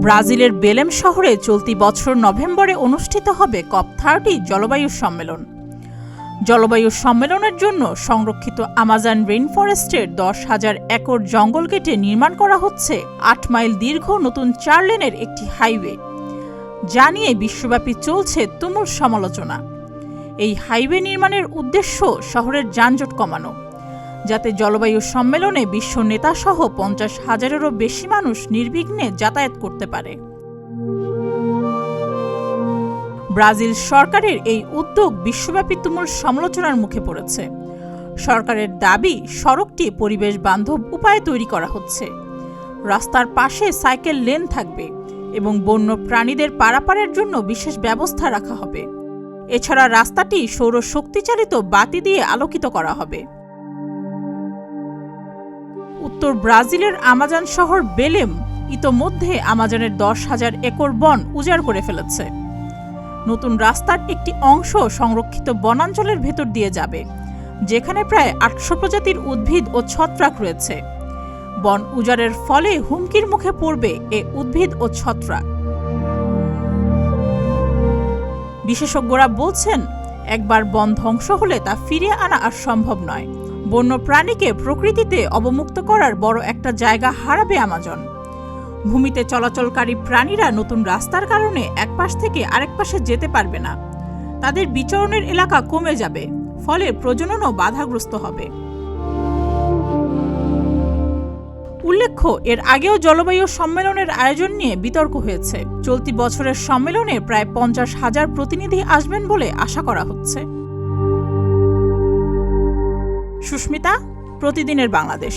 ব্রাজিলের বেলেম শহরে চলতি বছর নভেম্বরে অনুষ্ঠিত হবে COP30 জলবায়ু সম্মেলন। জলবায়ু সম্মেলনের জন্য সংরক্ষিত আমাজন রেইনফরেস্টের 10,000 একর জঙ্গল কেটে নির্মাণ করা হচ্ছে 8 মাইল দীর্ঘ নতুন 4 লেনের একটি হাইওয়ে, যা নিয়ে বিশ্বব্যাপী চলছে তুমুল সমালোচনা। এই হাইওয়ে নির্মাণের উদ্দেশ্য শহরের যানজট কমানো, যাতে জলবায়ু সম্মেলনে বিশ্ব নেতাসহ 50,000-এরও বেশি মানুষ নির্বিঘ্নে যাতায়াত করতে পারে। ব্রাজিল সরকারের এই উদ্যোগ বিশ্বব্যাপী তুমুল সমালোচনার মুখে পড়েছে। সরকারের দাবি, সড়কটি পরিবেশ বান্ধব উপায়ে তৈরি করা হচ্ছে, রাস্তার পাশে সাইকেল লেন থাকবে এবং বন্য প্রাণীদের পারাপারের জন্য বিশেষ ব্যবস্থা রাখা হবে। এছাড়া রাস্তাটি সৌরশক্তি চালিত বাতি দিয়ে আলোকিত করা হবে। উত্তর ব্রাজিলের আমাজন শহর বেলেম ইতোমধ্যে আমাজনের 10,000 একর বন উজাড় করে ফেলেছে। নতুন রাস্তার একটি অংশ সংরক্ষিত বনাঞ্চলের ভেতর দিয়ে যাবে, যেখানে প্রায় 800 প্রজাতির উদ্ভিদ ও ছত্রাক রয়েছে। বন উজাড়ের ফলে হুমকির মুখে পড়বে এ উদ্ভিদ ও ছত্রাক। বিশেষজ্ঞরা বলছেন, একবার বন ধ্বংস হলে তা ফিরিয়ে আনা আর সম্ভব নয়। বন্য প্রাণীকে প্রকৃতিতে অবমুক্ত করার বড় একটা জায়গা হারাবে আমাজন। ভূমিতে চলাচলকারী প্রাণীরা নতুন রাস্তার কারণে এক পাশ থেকে আরেক পাশে যেতে পারবে না। তাদের বিচরণের এলাকা কমে যাবে, ফলে প্রজননও বাধাগ্রস্ত হবে। উল্লেখ্য, এর আগেও জলবায়ু সম্মেলনের আয়োজন নিয়ে বিতর্ক হয়েছে। চলতি বছরের সম্মেলনে প্রায় 50,000 প্রতিনিধি আসবেন বলে আশা করা হচ্ছে। সুস্মিতা, প্রতিদিনের বাংলাদেশ।